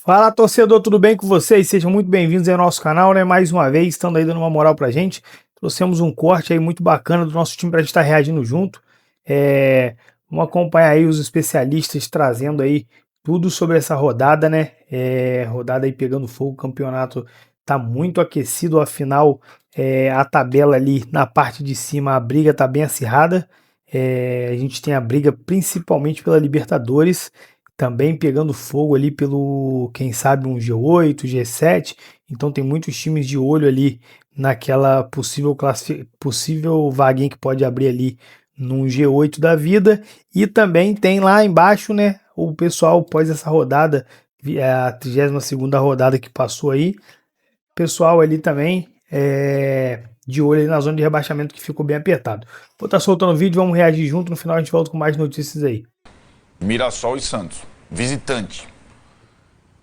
Fala, torcedor, tudo bem com vocês? Sejam muito bem-vindos ao nosso canal, né? Mais uma vez, estando aí dando uma moral pra gente. Trouxemos um corte aí muito bacana do nosso time pra gente estar reagindo junto. Vamos acompanhar aí os especialistas trazendo aí tudo sobre essa rodada, né? Rodada aí pegando fogo, o campeonato tá muito aquecido, afinal, a tabela ali na parte de cima, a briga tá bem acirrada. A gente tem a briga principalmente pela Libertadores, também pegando fogo ali pelo, quem sabe, um G8, G7. Então tem muitos times de olho ali naquela possível vaguinha que pode abrir ali num G8 da vida. E também tem lá embaixo, né, o pessoal após essa rodada, a 32ª rodada que passou aí, pessoal ali também de olho ali na zona de rebaixamento que ficou bem apertado. Vou estar soltando o vídeo, vamos reagir junto, no final a gente volta com mais notícias aí. Mirassol e Santos, visitante.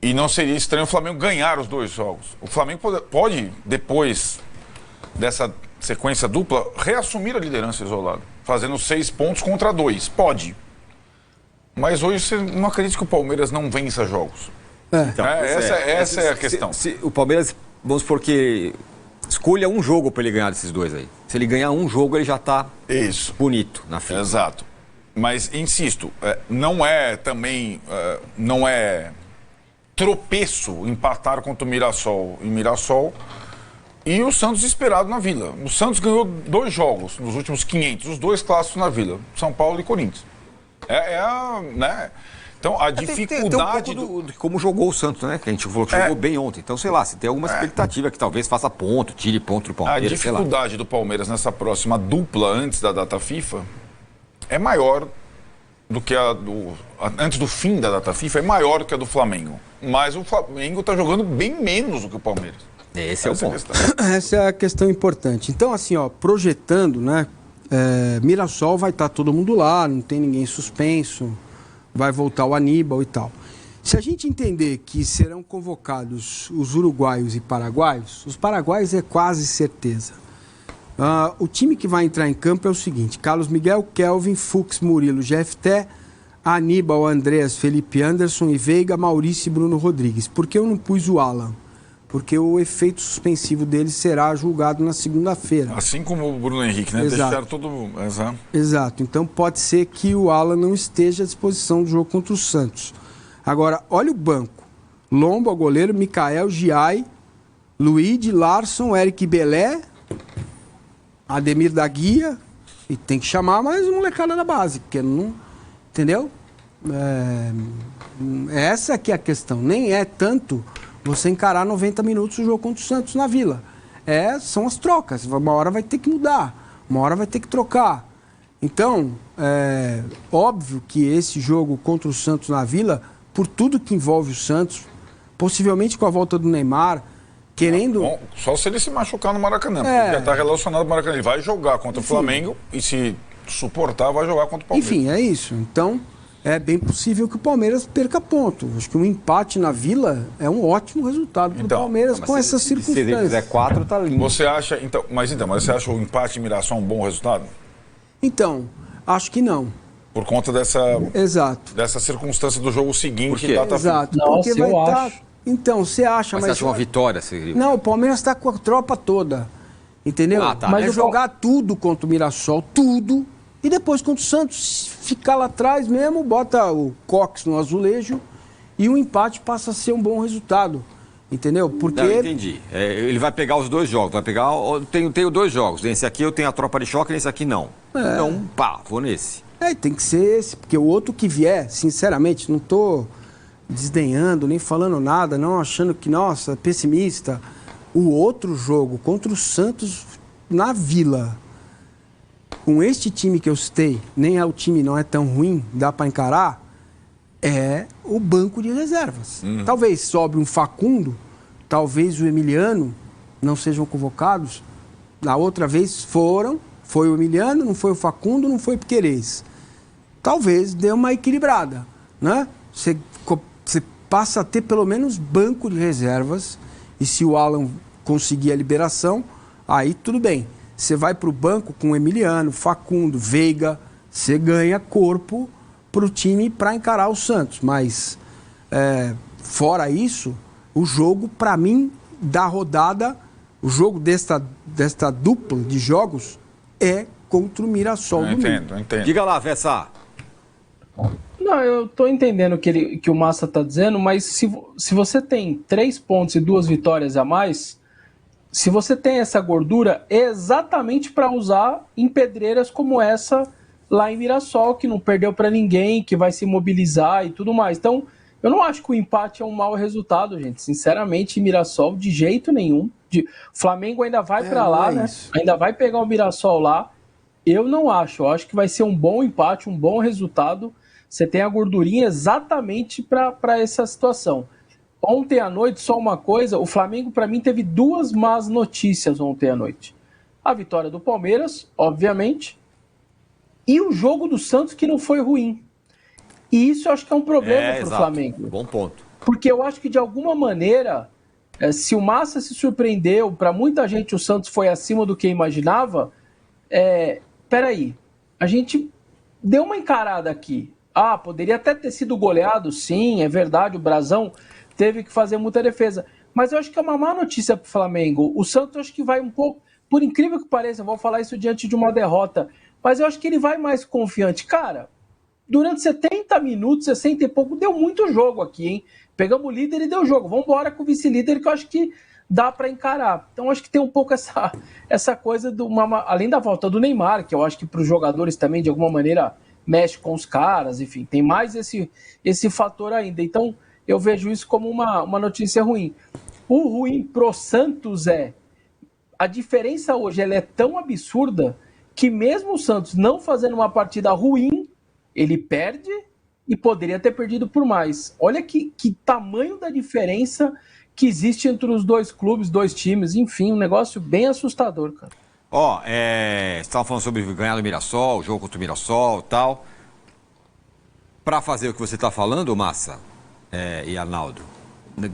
E não seria estranho o Flamengo ganhar os dois jogos. O Flamengo pode, depois dessa sequência dupla, reassumir a liderança isolada, fazendo 6 pontos contra 2. Pode. Mas hoje você não acredita que o Palmeiras não vença jogos. Então, essa é a questão. Se o Palmeiras, vamos supor que escolha um jogo para ele ganhar desses dois aí. Se ele ganhar um jogo, ele já está bonito na fila. Exato. Mas, insisto, não é também, não é tropeço empatar contra o Mirassol em Mirassol e o Santos esperado na Vila. O Santos ganhou 2 jogos nos últimos 500, os 2 clássicos na Vila, São Paulo e Corinthians. Né? Então, a dificuldade... Tem um pouco de como jogou o Santos, né? Que a gente falou que jogou bem ontem. Então, sei lá, se tem alguma expectativa que talvez faça ponto, tire ponto do Palmeiras, a dificuldade do Palmeiras nessa próxima dupla antes da data FIFA é maior do que antes do fim da data FIFA, é maior do que a do Flamengo. Mas o Flamengo está jogando bem menos do que o Palmeiras. Esse é o ponto. Essa é a questão importante. Então, assim, ó, projetando, né? Mirassol vai estar todo mundo lá, não tem ninguém suspenso, vai voltar o Aníbal e tal. Se a gente entender que serão convocados os uruguaios e paraguaios, os paraguaios é quase certeza. O time que vai entrar em campo é o seguinte: Carlos Miguel, Kelvin, Fux, Murilo, GFT, Aníbal, Andreas, Felipe Anderson e Veiga, Maurício e Bruno Rodrigues. Por que eu não pus o Alan? Porque o efeito suspensivo dele será julgado na segunda-feira. Assim como o Bruno Henrique, né? Exato. Deixaram todo mundo. Exato. Então pode ser que o Alan não esteja à disposição do jogo contra o Santos. Agora, olha o banco. Lomba, goleiro, Mikael, Giai, Luigi, Larson, Eric Belé, Ademir da Guia, e tem que chamar mais uma molecada da base, porque não... Entendeu? Essa aqui é a questão. Nem é tanto você encarar 90 minutos o jogo contra o Santos na Vila. São as trocas. Uma hora vai ter que mudar, uma hora vai ter que trocar. Então, óbvio que esse jogo contra o Santos na Vila, por tudo que envolve o Santos, possivelmente com a volta do Neymar, querendo... Bom, só se ele se machucar no Maracanã, porque já está relacionado ao Maracanã. Ele vai jogar contra o Flamengo e, se suportar, vai jogar contra o Palmeiras. Enfim, é isso. Então, é bem possível que o Palmeiras perca ponto. Acho que um empate na Vila é um ótimo resultado para o Palmeiras com essas circunstâncias. Se ele fizer 4, tá lindo. Você acha... Mas você acha o empate em Mirassol um bom resultado? Então, acho que não. Por conta dessa circunstância do jogo seguinte. Exato. Nossa, porque vai eu estar... acho. Então, você acha... Mas você acha uma vitória? Não, o Palmeiras está com a tropa toda. Entendeu? Tá. Mas jogar tudo contra o Mirassol, tudo. E depois contra o Santos, ficar lá atrás mesmo, bota o Cox no azulejo e o empate passa a ser um bom resultado. Entendeu? Porque... Não, entendi. Ele vai pegar os 2 jogos. Vai pegar... Tenho 2 jogos. Nesse aqui eu tenho a tropa de choque, nesse aqui não. Então, vou nesse. Tem que ser esse. Porque o outro que vier, sinceramente, não tô desdenhando, nem falando nada, não achando que, nossa, pessimista. O outro jogo contra o Santos na Vila, com este time que eu citei, nem o time não é tão ruim, dá para encarar, é o banco de reservas. Talvez sobre um Facundo, talvez o Emiliano não sejam convocados. Na outra vez foi o Emiliano, não foi o Facundo, não foi o Piquerez. Talvez dê uma equilibrada, né? Você passa a ter pelo menos banco de reservas, e se o Alan conseguir a liberação, aí tudo bem. Você vai para o banco com Emiliano, Facundo, Veiga, você ganha corpo para o time para encarar o Santos. Mas fora isso, o jogo, para mim, da rodada, o jogo desta dupla de jogos é contra o Mirassol. Eu entendo. Diga lá, Vessa. Não, eu tô entendendo o que o Massa tá dizendo, mas se você tem 3 pontos e 2 vitórias a mais, se você tem essa gordura, é exatamente para usar em pedreiras como essa lá em Mirassol, que não perdeu para ninguém, que vai se mobilizar e tudo mais. Então, eu não acho que o empate é um mau resultado, gente. Sinceramente, Mirassol, de jeito nenhum. O Flamengo ainda vai para lá, né? Ainda vai pegar o Mirassol lá. Eu não acho. Eu acho que vai ser um bom empate, um bom resultado. Você tem a gordurinha exatamente para essa situação. Ontem à noite, só uma coisa, o Flamengo, para mim, teve 2 más notícias ontem à noite. A vitória do Palmeiras, obviamente, e o jogo do Santos, que não foi ruim. E isso eu acho que é um problema para o Flamengo. Bom ponto. Porque eu acho que, de alguma maneira, se o Massa se surpreendeu, para muita gente o Santos foi acima do que imaginava, peraí, a gente deu uma encarada aqui. Poderia até ter sido goleado, sim, é verdade, o Brasão teve que fazer muita defesa. Mas eu acho que é uma má notícia para o Flamengo. O Santos acho que vai um pouco, por incrível que pareça, eu vou falar isso diante de uma derrota, mas eu acho que ele vai mais confiante. Cara, durante 70 minutos, 60 e pouco, deu muito jogo aqui, hein? Pegamos o líder e deu jogo. Vamos embora com o vice-líder, que eu acho que dá para encarar. Então, acho que tem um pouco essa coisa, além da volta do Neymar, que eu acho que para os jogadores também, de alguma maneira, mexe com os caras, enfim, tem mais esse fator ainda. Então, eu vejo isso como uma notícia ruim. O ruim pro Santos a diferença hoje ela é tão absurda que mesmo o Santos não fazendo uma partida ruim, ele perde e poderia ter perdido por mais. Olha que tamanho da diferença que existe entre os dois clubes, 2 times, enfim, um negócio bem assustador, cara. Você estava falando sobre ganhar do Mirassol, o jogo contra o Mirassol e tal. Para fazer o que você está falando, Massa e Arnaldo,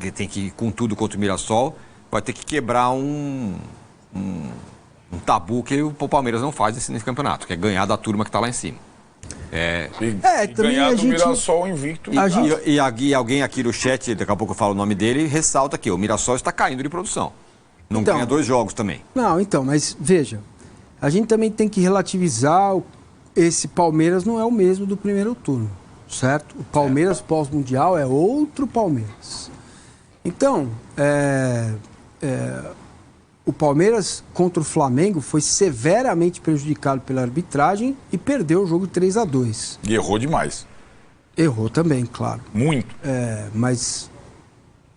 que tem que ir com tudo contra o Mirassol, vai ter que quebrar um tabu que o Palmeiras não faz nesse campeonato, que é ganhar da turma que está lá em cima. E ganhar do Mirassol invicto. E alguém aqui no chat, daqui a pouco eu falo o nome dele, ressalta que o Mirassol está caindo de produção. Não ganha 2 jogos também. Não, então, mas veja, a gente também tem que relativizar, esse Palmeiras não é o mesmo do primeiro turno, certo? O Palmeiras pós-mundial é outro Palmeiras. Então, o Palmeiras contra o Flamengo foi severamente prejudicado pela arbitragem e perdeu o jogo 3-2. E errou demais. Errou também, claro. Muito. Mas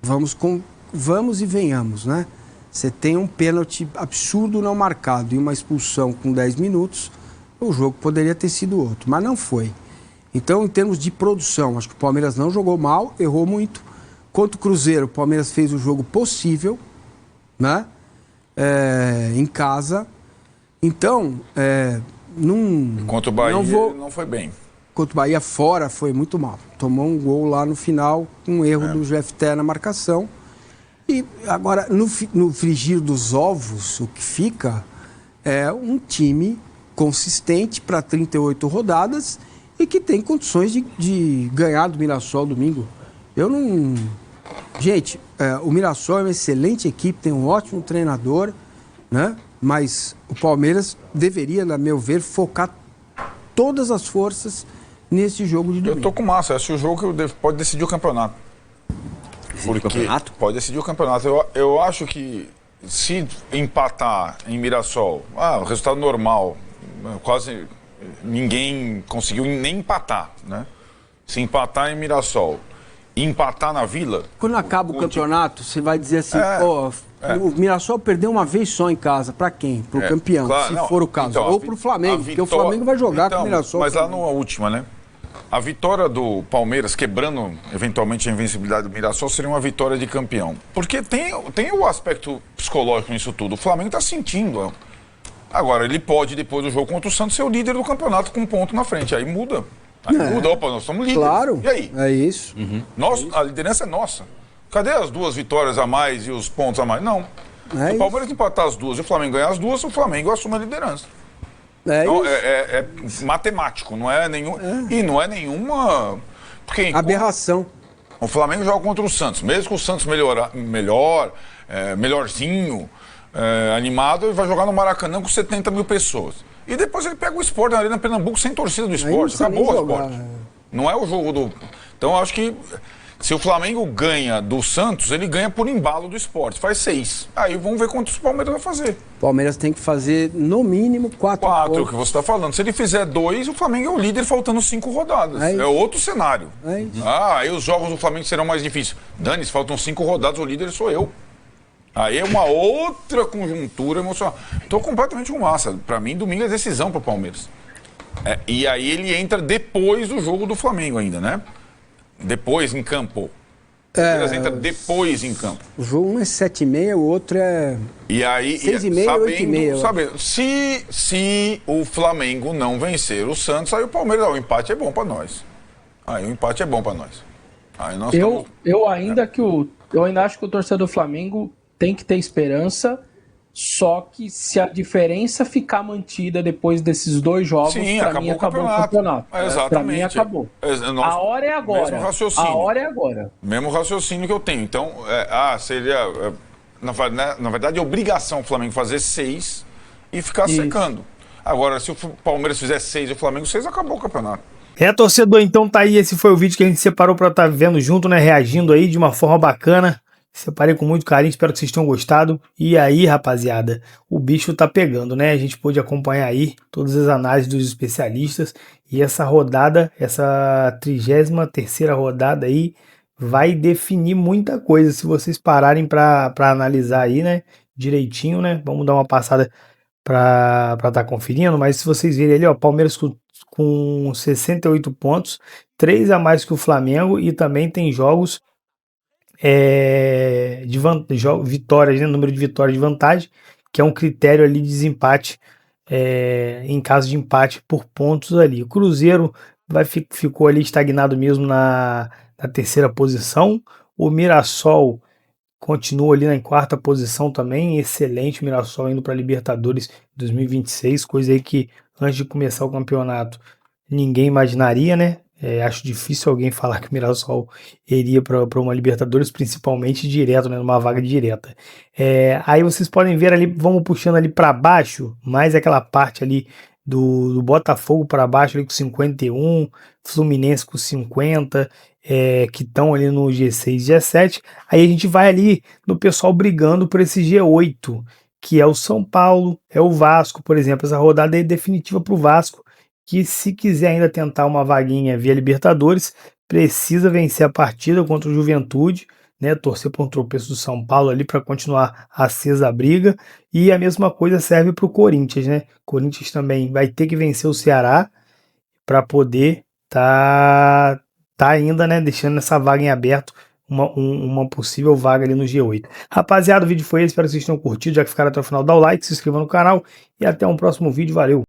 vamos e venhamos, né? Você tem um pênalti absurdo não marcado e uma expulsão com 10 minutos, o jogo poderia ter sido outro, mas não foi. Então, em termos de produção, acho que o Palmeiras não jogou mal, errou muito. Contra o Cruzeiro, o Palmeiras fez o jogo possível, né? Em casa. Então, contra o Bahia não foi bem. Contra o Bahia fora foi muito mal. Tomou um gol lá no final, um erro do GFT na marcação. E agora, no frigir dos ovos, o que fica é um time consistente para 38 rodadas e que tem condições de ganhar do Mirassol domingo. Gente, o Mirassol é uma excelente equipe, tem um ótimo treinador, né? Mas o Palmeiras deveria, na meu ver, focar todas as forças nesse jogo de domingo. Eu tô com massa, esse é o jogo que pode decidir o campeonato. Pode decidir o campeonato. Eu acho que se empatar em Mirassol, o resultado normal, quase ninguém conseguiu nem empatar, né? Se empatar em Mirassol e empatar na Vila... Quando acaba o campeonato, você vai dizer assim, o Mirassol perdeu uma vez só em casa. Para quem? Para o campeão, claro, se for o caso. Então, ou para o Flamengo, porque o Flamengo vai jogar com o Mirassol. Mas lá na última, né? A vitória do Palmeiras, quebrando eventualmente a invencibilidade do Mirassol, seria uma vitória de campeão. Porque tem o aspecto psicológico nisso tudo. O Flamengo está sentindo. Agora, ele pode, depois do jogo contra o Santos, ser o líder do campeonato com um ponto na frente. Aí muda. Opa, nós somos líderes. Claro. E aí? É isso. A liderança é nossa. Cadê as 2 vitórias a mais e os pontos a mais? Não. Se o Palmeiras empatar as 2 e o Flamengo ganhar as 2, o Flamengo assume a liderança. Então, é matemático, não é nenhum. E não é nenhuma. Aberração. O Flamengo joga contra o Santos. Mesmo com o Santos melhorzinho, animado, ele vai jogar no Maracanã com 70 mil pessoas. E depois ele pega o Sport na Arena Pernambuco sem torcida do Sport. Acabou o Sport. Não é o jogo do... Então eu acho que se o Flamengo ganha do Santos, ele ganha por embalo do Sport. Faz 6. Aí vamos ver quantos o Palmeiras vai fazer. O Palmeiras tem que fazer no mínimo 4 4, o que você está falando. Se ele fizer 2, o Flamengo é o líder faltando 5 rodadas. É outro cenário. Aí os jogos do Flamengo serão mais difíceis. Dane-se, faltam 5 rodadas, o líder sou eu. Aí é uma outra conjuntura emocional. Estou completamente com massa. Para mim, domingo é decisão para o Palmeiras. E aí ele entra depois do jogo do Flamengo ainda, né? Depois em campo. Palmeiras entra depois em campo. O jogo um é 7h30, o outro é... E aí, 6h30, 8h30. Se o Flamengo não vencer o Santos, aí o Palmeiras, o empate é bom para nós. Aí o empate é bom para nós. Aí nós eu ainda acho que o torcedor do Flamengo tem que ter esperança, só que se a diferença ficar mantida depois desses 2 jogos, para mim acabou o campeonato. Exatamente. Para mim acabou. A hora é agora. Mesmo raciocínio. A hora é agora. Mesmo raciocínio que eu tenho. Então, seria, na verdade, obrigação o Flamengo fazer 6 e ficar secando. Agora, se o Palmeiras fizer 6 e o Flamengo 6, acabou o campeonato. Torcedor, então tá aí, esse foi o vídeo que a gente separou para estar vendo junto, né, reagindo aí de uma forma bacana. Separei com muito carinho, espero que vocês tenham gostado. E aí, rapaziada, o bicho tá pegando, né? A gente pôde acompanhar aí todas as análises dos especialistas. E essa rodada, essa 33ª rodada aí, vai definir muita coisa. Se vocês pararem para analisar aí, né, direitinho, né? Vamos dar uma passada para tá conferindo. Mas se vocês verem ali, ó, Palmeiras com 68 pontos, 3 a mais que o Flamengo. E também tem jogos... vitórias, né? Número de vitórias de vantagem, que é um critério ali de desempate, em caso de empate por pontos ali. O Cruzeiro ficou ali estagnado mesmo na 3ª posição. O Mirassol continua ali na 4ª posição também, excelente. O Mirassol indo para a Libertadores 2026, coisa aí que antes de começar o campeonato ninguém imaginaria, né? Acho difícil alguém falar que o Mirassol iria para uma Libertadores, principalmente direto, né, numa vaga direta. Aí vocês podem ver ali, vamos puxando ali para baixo, mais aquela parte ali do Botafogo para baixo ali com 51, Fluminense com 50, que estão ali no G6, G7. Aí a gente vai ali no pessoal brigando por esse G8, que é o São Paulo, é o Vasco, por exemplo. Essa rodada é definitiva para o Vasco, que se quiser ainda tentar uma vaguinha via Libertadores, precisa vencer a partida contra o Juventude, né, torcer por um tropeço do São Paulo ali para continuar acesa a briga. E a mesma coisa serve para o Corinthians, né? Corinthians também vai ter que vencer o Ceará para poder tá ainda, né, deixando essa vaga em aberto, uma possível vaga ali no G8. Rapaziada, o vídeo foi esse, espero que vocês tenham curtido, já que ficaram até o final, dá o like, se inscreva no canal e até um próximo vídeo, valeu!